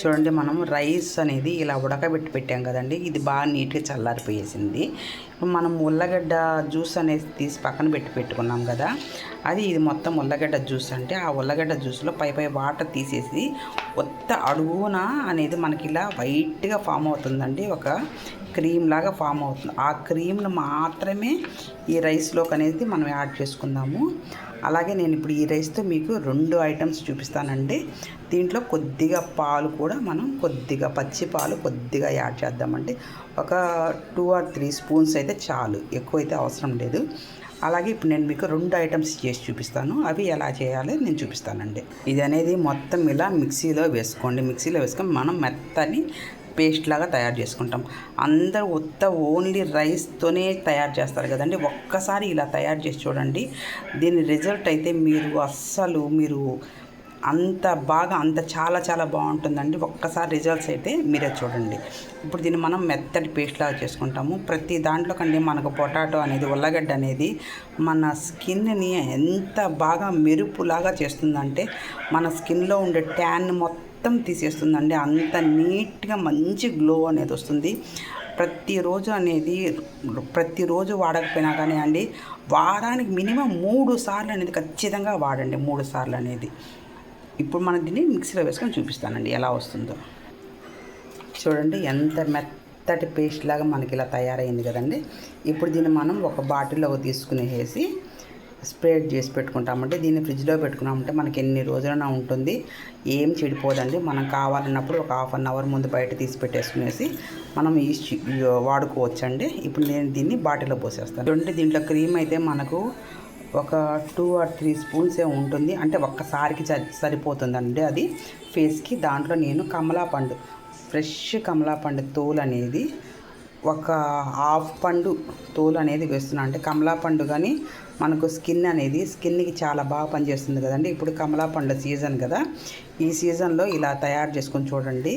చూడండి, మనం రైస్ అనేది ఇలా ఉడకబెట్టి పెట్టాం కదండి. ఇది బాగా నీట్గా చల్లారిపోయేసింది. ఇప్పుడు మనం ఉల్లగడ్డ జ్యూస్ అనేది తీసి పక్కన పెట్టుకున్నాం కదా, ఇది మొత్తం ఉల్లగడ్డ జ్యూస్. అంటే ఆ ఉల్లగడ్డ జ్యూస్లో పై వాటర్ తీసేసి కొత్త అడుగున అనేది మనకి ఇలా వైట్గా ఫామ్ అవుతుందండి. ఒక క్రీమ్ లాగా ఫామ్ అవుతుంది. ఆ క్రీమ్ను మాత్రమే ఈ రైస్లోకి అనేది మనం యాడ్ చేసుకుందాము. అలాగే నేను ఇప్పుడు ఈ రైస్తో మీకు 2 ఐటమ్స్ చూపిస్తానండి. దీంట్లో కొద్దిగా పాలు కూడా మనం కొద్దిగా పచ్చి పాలు కొద్దిగా యాడ్ చేద్దామండి. ఒక 2 or 3 స్పూన్స్ అయితే చాలు, ఎక్కువైతే అవసరం లేదు. అలాగే ఇప్పుడు నేను మీకు 2 ఐటమ్స్ చేసి చూపిస్తాను. అవి ఎలా చేయాలో నేను చూపిస్తానండి. ఇది అనేది మొత్తం ఇలా మిక్సీలో వేసుకోండి. మిక్సీలో వేసుకొని మనం మెత్తని పేస్ట్ లాగా తయారు చేసుకుంటాం. అందరూ ఓన్లీ రైస్తోనే తయారు చేస్తారు కదండి. ఒక్కసారి ఇలా తయారు చేసి చూడండి. దీని రిజల్ట్ అయితే మీరు అంత చాలా చాలా బాగుంటుందండి. ఒక్కసారి రిజల్ట్స్ అయితే మీరే చూడండి. ఇప్పుడు దీన్ని మనం మెత్తటి పేస్ట్ లాగా చేసుకుంటాము. ప్రతి దాంట్లో కంటే మనకు పొటాటో అనేది, ఉల్లగడ్డ అనేది మన స్కిన్ని ఎంత బాగా మెరుపులాగా చేస్తుందంటే మన స్కిన్లో ఉండే ట్యాన్ మొత్తం తీసేస్తుందండి. అంత నీట్గా మంచి గ్లో అనేది వస్తుంది. ప్రతిరోజు వాడకపోయినా కానీ అండి, వారానికి మినిమం 3 సార్లు అనేది ఖచ్చితంగా వాడండి. 3 సార్లు అనేది. ఇప్పుడు మనం దీన్ని మిక్సీలో వేసుకొని చూపిస్తానండి ఎలా వస్తుందో. చూడండి, ఎంత మెత్తటి పేస్ట్ లాగా మనకి ఇలా తయారైంది కదండి. ఇప్పుడు దీన్ని మనం ఒక బాటిల్లో తీసుకునేసి స్ప్రేడ్ చేసి పెట్టుకుంటామంటే, దీన్ని ఫ్రిడ్జ్లో పెట్టుకున్నామంటే మనకి ఎన్ని రోజులైనా ఉంటుంది, ఏం చెడిపోదండి. మనం కావాలన్నప్పుడు ఒక 1/2 hour ముందు బయట తీసి పెట్టేసుకునేసి మనం వాడుకోవచ్చండి. ఇప్పుడు నేను దీన్ని బాటిల్లో పోసేస్తాను. చూడండి, దీంట్లో క్రీమ్ అయితే మనకు ఒక 2 or 3 స్పూన్సే ఉంటుంది. అంటే ఒక్కసారికి సరిపోతుందండి అది ఫేస్కి. దాంట్లో నేను ఫ్రెష్ కమలాపండు తోలు అనేది ఒక 1/2 పండు తోలు అనేది వేస్తున్నాను. అంటే కమలాపండు కానీ మనకు స్కిన్కి చాలా బాగా పనిచేస్తుంది కదండి. ఇప్పుడు కమలాపండు సీజన్ కదా, ఈ సీజన్లో ఇలా తయారు చేసుకొని చూడండి.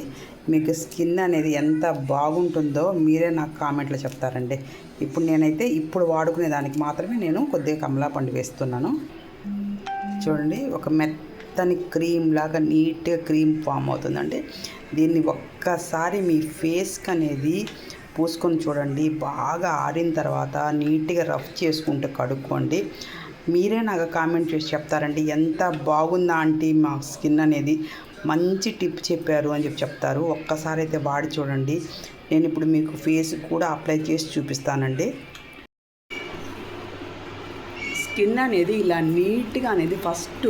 మీకు స్కిన్ అనేది ఎంత బాగుంటుందో మీరే నాకు కామెంట్లో చెప్తారండి. ఇప్పుడు నేనైతే వాడుకునే దానికి మాత్రమే నేను కొద్దిగా కమలాపండు వేస్తున్నాను. చూడండి, ఒక మెత్తని క్రీమ్ లాగా నీట్గా క్రీమ్ ఫామ్ అవుతుందండి. దీన్ని ఒక్కసారి మీ ఫేస్కి అనేది పూసుకొని చూడండి. బాగా ఆరిన తర్వాత నీట్గా రఫ్ చేసుకుంటూ కడుక్కోండి. మీరే నాకు కామెంట్ చేసి చెప్తారండి, ఎంత బాగుందా ఆంటీ మా స్కిన్ అనేది, మంచి టిప్ చెప్పారు అని చెప్తారు. ఒక్కసారి అయితే వాడి చూడండి. నేను ఇప్పుడు మీకు ఫేస్ కూడా అప్లై చేసి చూపిస్తానండి. స్కిన్ అనేది ఇలా నీట్గా అనేది ఫస్ట్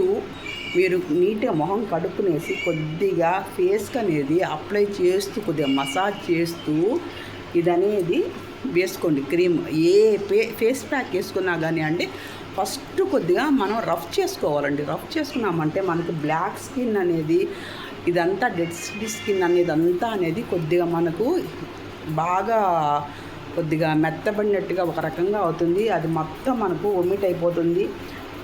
మీరు నీట్గా మొహం కడుక్కునేసి కొద్దిగా ఫేస్కి అనేది అప్లై చేస్తూ కొద్దిగా మసాజ్ చేస్తూ ఇదనేది వేసుకోండి. క్రీమ్ ఫేస్ ప్యాక్ వేసుకున్నా కానీ అండి, ఫస్ట్ కొద్దిగా మనం రఫ్ చేసుకోవాలండి. రఫ్ చేసుకున్నామంటే మనకు బ్లాక్ స్కిన్ అనేది, ఇదంతా డెడ్ స్కిన్ అనేది కొద్దిగా మనకు బాగా కొద్దిగా మెత్తబడినట్టుగా ఒక రకంగా అవుతుంది. అది మొత్తం మనకు ఒమిట్ అయిపోతుంది.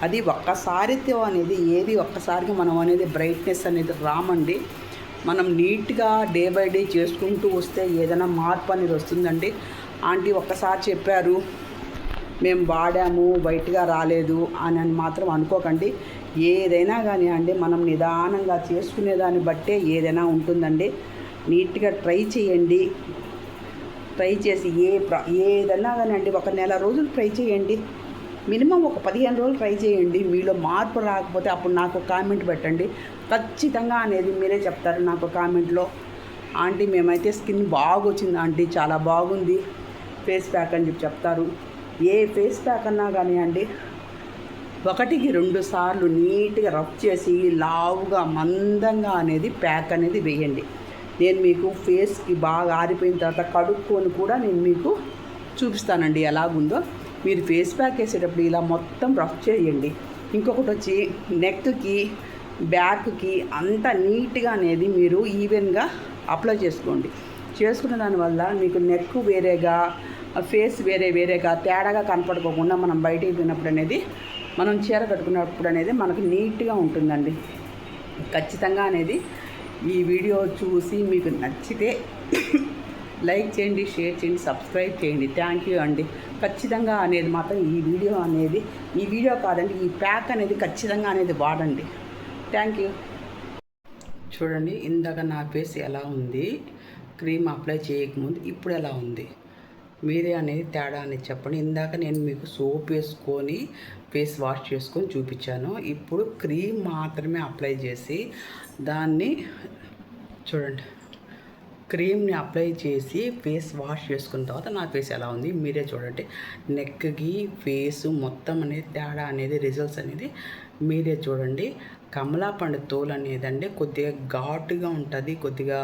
అది ఒక్కసారితో అనేది ఒక్కసారికి మనం అనేది బ్రైట్నెస్ అనేది రామండి. మనం నీట్గా డే బై డే చేసుకుంటూ వస్తే ఏదైనా మార్పు అనేది వస్తుందండి. ఆంటీ ఒక్కసారి చెప్పారు, మేము వాడాము వైట్గా రాలేదు అని మాత్రం అనుకోకండి. ఏదైనా కానీ అండి, మనం నిదానంగా చేసుకునే దాన్ని బట్టే ఏదైనా ఉంటుందండి. నీట్గా ట్రై చేయండి. ట్రై చేసి ఏదైనా కానీ అండి, ఒక నెల రోజులు ట్రై చేయండి. మినిమం ఒక 15 రోజులు ట్రై చేయండి. మీలో మార్పు రాకపోతే అప్పుడు నాకు కామెంట్ పెట్టండి. ఖచ్చితంగా అనేది మీరే చెప్తారు నాకు కామెంట్లో, ఆంటీ మేమైతే స్కిన్ బాగా వచ్చింది ఆంటీ, చాలా బాగుంది ఫేస్ ప్యాక్ అని చెప్తారు. ఏ ఫేస్ ప్యాక్ అన్నా కానీ అండి, 1కి 2 సార్లు నీట్గా రఫ్ చేసి లావుగా మందంగా అనేది ప్యాక్ అనేది వేయండి. నేను మీకు ఫేస్కి బాగా ఆరిపోయిన తర్వాత కడుక్కొని కూడా నేను మీకు చూపిస్తానండి ఎలాగుందో. మీరు ఫేస్ ప్యాక్ వేసేటప్పుడు ఇలా మొత్తం రఫ్ చేయండి. ఇంకొకటి వచ్చి నెక్కి, బ్యాక్కి అంతా నీట్గా అనేది మీరు ఈవెన్గా అప్లై చేసుకోండి. చేసుకున్న దానివల్ల మీకు నెక్ వేరేగా, ఫేస్ వేరేగా తేడాగా కనపడుకోకుండా మనం బయటికి పోయినప్పుడు అనేది, మనం చీర కట్టుకున్నప్పుడు అనేది మనకు నీట్గా ఉంటుందండి. ఖచ్చితంగా అనేది ఈ వీడియో చూసి మీకు నచ్చితే లైక్ చేయండి, షేర్ చేయండి, సబ్స్క్రైబ్ చేయండి. థ్యాంక్ యూ అండి. ఖచ్చితంగా అనేది మాత్రం ఈ వీడియో కాదండి, ఈ ప్యాక్ అనేది ఖచ్చితంగా అనేది వాడండి. Thank you. చూడండి, ఇందాక నా ఫేస్ ఎలా ఉంది క్రీమ్ అప్లై చేయకముందు, ఇప్పుడు ఎలా ఉంది మీరే అనేది తేడా అనేది చెప్పండి. ఇందాక నేను మీకు సోప్ వేసుకొని ఫేస్ వాష్ చేసుకొని చూపించాను. ఇప్పుడు క్రీమ్ మాత్రమే అప్లై చేసి దాన్ని చూడండి, క్రీమ్ని అప్లై చేసి ఫేస్ వాష్ చేసుకున్న తర్వాత నా ఫేస్ ఎలా ఉంది మీరే చూడండి. నెక్కి ఫేసు మొత్తం అనేది తేడా అనేది రిజల్ట్స్ అనేది మీరే చూడండి. కమలా పండు తోలు అనేదండి కొద్దిగా ఘాటుగా ఉంటుంది, కొద్దిగా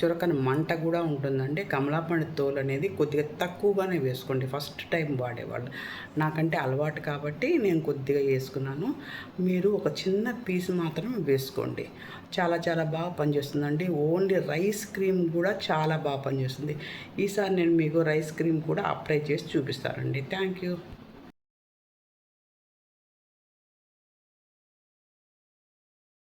చురకని మంట కూడా ఉంటుందండి. కమలా పండు తోలు అనేది కొద్దిగా తక్కువగానే వేసుకోండి ఫస్ట్ టైం వాడేవాళ్ళు. నాకంటే అలవాటు కాబట్టి నేను కొద్దిగా వేసుకున్నాను. మీరు ఒక చిన్న పీస్ మాత్రం వేసుకోండి. చాలా చాలా బాగా పనిచేస్తుందండి. ఓన్లీ రైస్ క్రీమ్ కూడా చాలా బాగా పనిచేస్తుంది. ఈసారి నేను మీకు రైస్ క్రీమ్ కూడా అప్లై చేసి చూపిస్తానండి. Thank you.